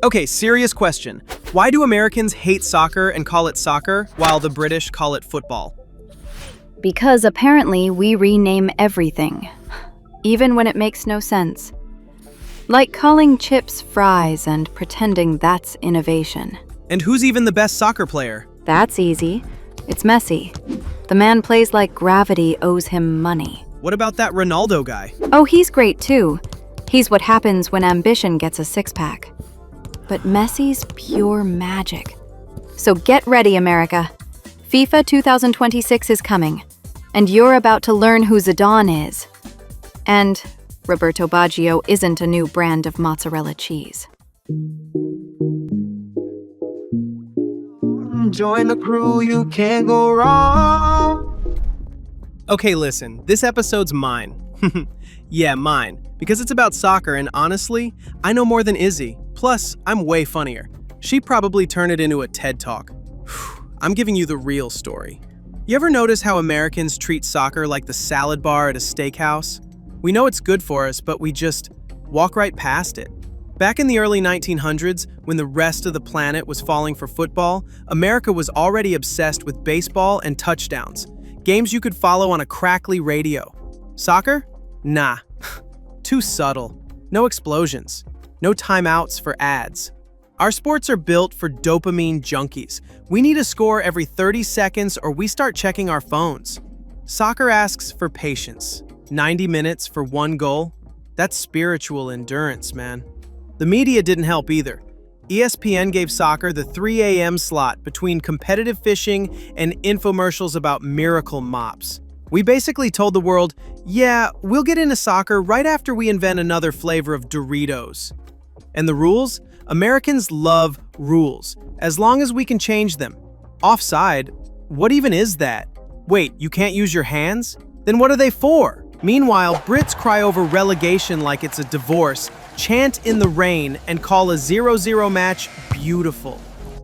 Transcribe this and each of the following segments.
Okay, serious question. Why do Americans hate soccer and call it soccer, while the British call it football? Because apparently we rename everything, even when it makes no sense. Like calling chips fries and pretending that's innovation. And who's even the best soccer player? That's easy. It's Messi. The man plays like gravity owes him money. What about that Ronaldo guy? Oh, he's great too. He's what happens when ambition gets a six-pack. But Messi's pure magic. So get ready, America. FIFA 2026 is coming, and you're about to learn who Zidane is. And Roberto Baggio isn't a new brand of mozzarella cheese. Join the crew, you can't go wrong. Okay, listen, this episode's mine. Yeah, mine. Because it's about soccer, and honestly, I know more than Izzi. Plus, I'm way funnier. She'd probably turn it into a TED Talk. I'm giving you the real story. You ever notice how Americans treat soccer like the salad bar at a steakhouse? We know it's good for us, but we just walk right past it. Back in the early 1900s, when the rest of the planet was falling for football, America was already obsessed with baseball and touchdowns, games you could follow on a crackly radio. Soccer? Nah. Too subtle. No explosions. No timeouts for ads. Our sports are built for dopamine junkies. We need a score every 30 seconds or we start checking our phones. Soccer asks for patience. 90 minutes for one goal? That's spiritual endurance, man. The media didn't help either. ESPN gave soccer the 3 a.m. slot between competitive fishing and infomercials about miracle mops. We basically told the world, yeah, we'll get into soccer right after we invent another flavor of Doritos. And the rules? Americans love rules, as long as we can change them. Offside? What even is that? Wait, you can't use your hands? Then what are they for? Meanwhile, Brits cry over relegation like it's a divorce, chant in the rain, and call a 0-0 match beautiful.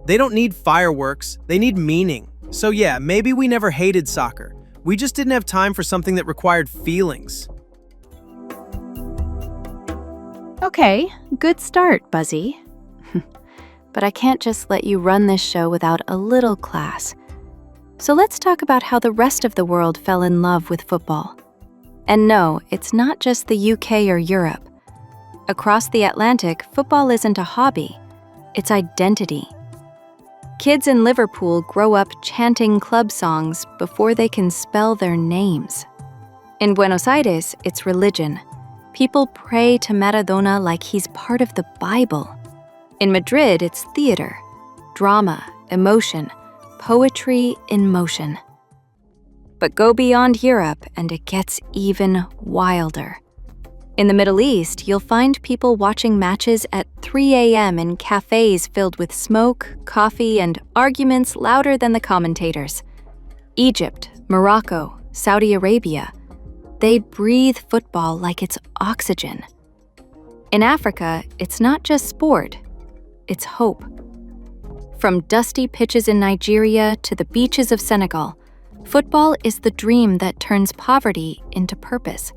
They don't need fireworks, they need meaning. So yeah, maybe we never hated soccer. We just didn't have time for something that required feelings. Okay, good start, Buzzi. But I can't just let you run this show without a little class. So let's talk about how the rest of the world fell in love with football. And no, it's not just the UK or Europe. Across the Atlantic, football isn't a hobby, it's identity. Kids in Liverpool grow up chanting club songs before they can spell their names. In Buenos Aires, it's religion. People pray to Maradona like he's part of the Bible. In Madrid, it's theater, drama, emotion, poetry in motion. But go beyond Europe and it gets even wilder. In the Middle East, you'll find people watching matches at 3 a.m. in cafes filled with smoke, coffee, and arguments louder than the commentators. Egypt, Morocco, Saudi Arabia, they breathe football like it's oxygen. In Africa, it's not just sport, it's hope. From dusty pitches in Nigeria to the beaches of Senegal, football is the dream that turns poverty into purpose.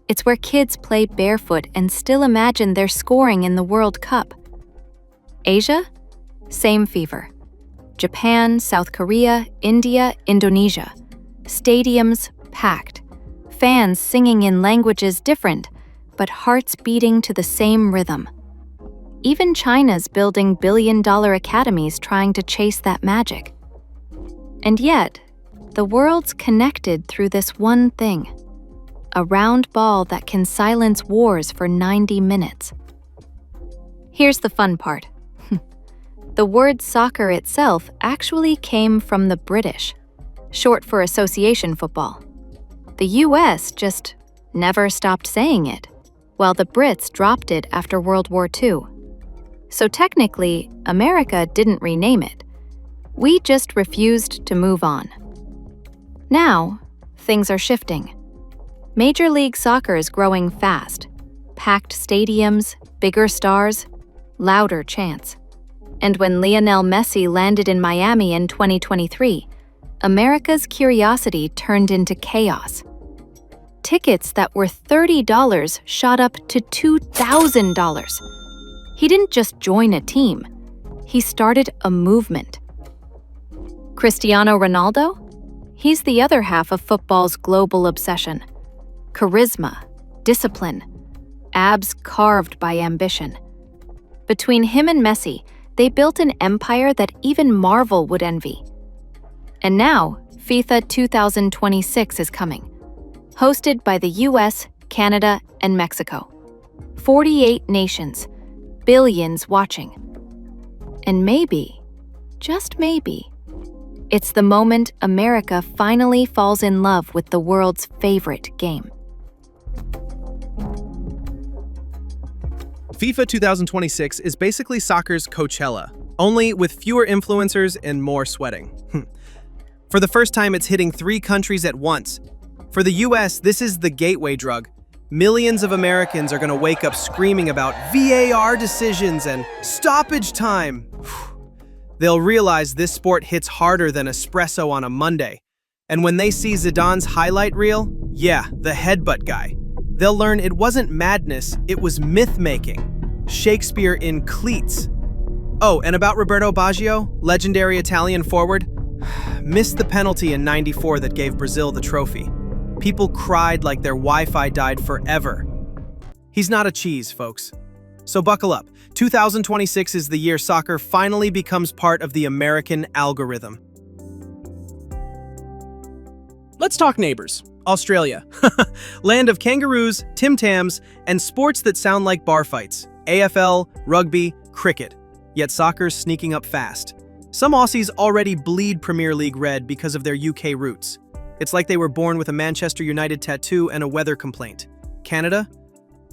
It's where kids play barefoot and still imagine they're scoring in the World Cup. Asia? Same fever. Japan, South Korea, India, Indonesia. Stadiums packed. Fans singing in languages different, but hearts beating to the same rhythm. Even China's building billion-dollar academies trying to chase that magic. And yet, the world's connected through this one thing. A round ball that can silence wars for 90 minutes. Here's the fun part. The word soccer itself actually came from the British, short for association football. The US just never stopped saying it, while the Brits dropped it after World War II. So technically, America didn't rename it. We just refused to move on. Now, things are shifting. Major League Soccer is growing fast. Packed stadiums, bigger stars, louder chants. And when Lionel Messi landed in Miami in 2023, America's curiosity turned into chaos. Tickets that were $30 shot up to $2,000. He didn't just join a team, he started a movement. Cristiano Ronaldo? He's the other half of football's global obsession. Charisma, discipline, abs carved by ambition. Between him and Messi, they built an empire that even Marvel would envy. And now, FIFA 2026 is coming, hosted by the US, Canada, and Mexico. 48 nations, billions watching. And maybe, just maybe, it's the moment America finally falls in love with the world's favorite game. FIFA 2026 is basically soccer's Coachella, only with fewer influencers and more sweating. For the first time, it's hitting 3 countries at once. For the US, this is the gateway drug. Millions of Americans are going to wake up screaming about VAR decisions and stoppage time. They'll realize this sport hits harder than espresso on a Monday. And when they see Zidane's highlight reel, yeah, the headbutt guy, they'll learn it wasn't madness, it was myth-making. Shakespeare in cleats. Oh, and about Roberto Baggio, legendary Italian forward, missed the penalty in '94 that gave Brazil the trophy. People cried like their Wi-Fi died forever. He's not a cheese, folks. So buckle up. 2026 is the year soccer finally becomes part of the American algorithm. Let's talk neighbors. Australia. Land of kangaroos, Tim Tams, and sports that sound like bar fights. AFL, rugby, cricket. Yet soccer's sneaking up fast. Some Aussies already bleed Premier League red because of their UK roots. It's like they were born with a Manchester United tattoo and a weather complaint. Canada?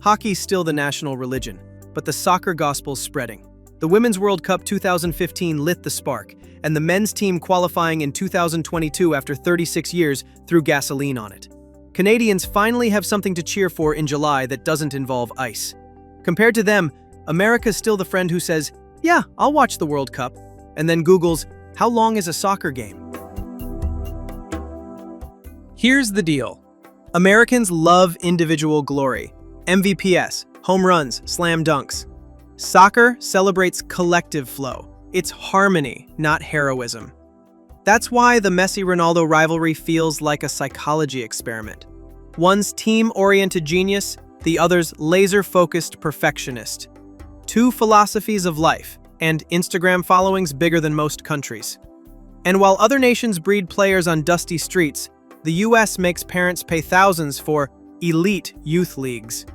Hockey's still the national religion, but the soccer gospel's spreading. The Women's World Cup 2015 lit the spark, and the men's team qualifying in 2022 after 36 years threw gasoline on it. Canadians finally have something to cheer for in July that doesn't involve ice. Compared to them, America's still the friend who says, "Yeah, I'll watch the World Cup," and then Googles, "How long is a soccer game?" Here's the deal. Americans love individual glory. MVPs, home runs, slam dunks. Soccer celebrates collective flow. It's harmony, not heroism. That's why the Messi-Ronaldo rivalry feels like a psychology experiment. One's team-oriented genius, the other's laser-focused perfectionist. 2 philosophies of life, and Instagram followings bigger than most countries. And while other nations breed players on dusty streets, the US makes parents pay thousands for elite youth leagues.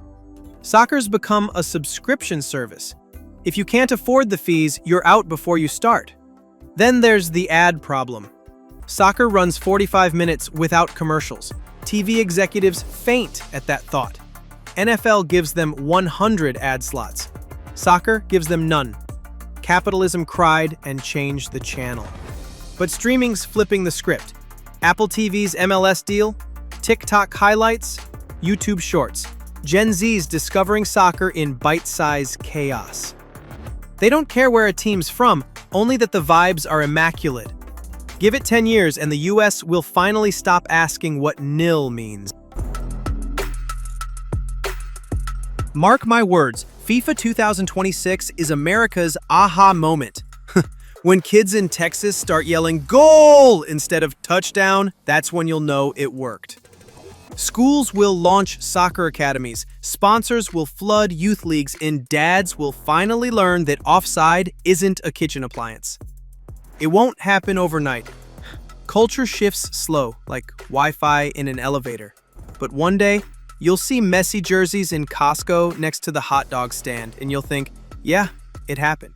Soccer's become a subscription service. If you can't afford the fees, you're out before you start. Then there's the ad problem. Soccer runs 45 minutes without commercials. TV executives faint at that thought. NFL gives them 100 ad slots. Soccer gives them none. Capitalism cried and changed the channel. But streaming's flipping the script. Apple TV's MLS deal, TikTok highlights, YouTube shorts. Gen Z's discovering soccer in bite-sized chaos. They don't care where a team's from, only that the vibes are immaculate. Give it 10 years and the US will finally stop asking what nil means. Mark my words, FIFA 2026 is America's aha moment. When kids in Texas start yelling "goal" instead of touchdown, that's when you'll know it worked. Schools will launch soccer academies, sponsors will flood youth leagues, and dads will finally learn that offside isn't a kitchen appliance. It won't happen overnight. Culture shifts slow, like Wi-Fi in an elevator. But one day, you'll see Messi jerseys in Costco next to the hot dog stand, and you'll think, yeah, it happened.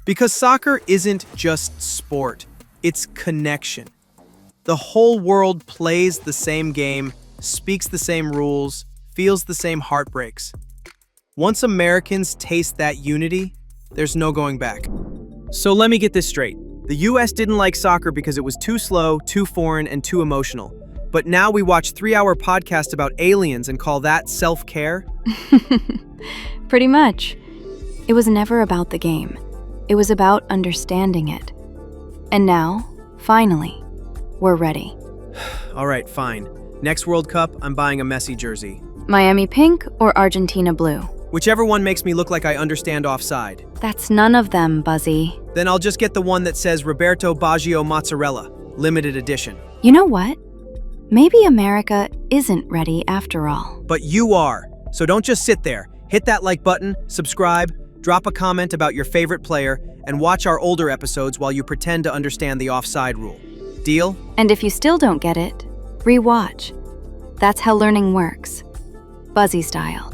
Because soccer isn't just sport, it's connection. The whole world plays the same game, speaks the same rules, feels the same heartbreaks. Once Americans taste that unity, there's no going back. So let me get this straight. The US didn't like soccer because it was too slow, too foreign, and too emotional. But now we watch 3-hour podcasts about aliens and call that self-care? Pretty much. It was never about the game. It was about understanding it. And now, finally, we're ready. All right, fine. Next World Cup, I'm buying a Messi jersey. Miami pink or Argentina blue? Whichever one makes me look like I understand offside. That's none of them, Buzzi. Then I'll just get the one that says Roberto Baggio Mozzarella, limited edition. You know what? Maybe America isn't ready after all. But you are. So don't just sit there. Hit that like button, subscribe, drop a comment about your favorite player, and watch our older episodes while you pretend to understand the offside rule. Deal? And if you still don't get it, rewatch. That's how learning works. Buzzi style.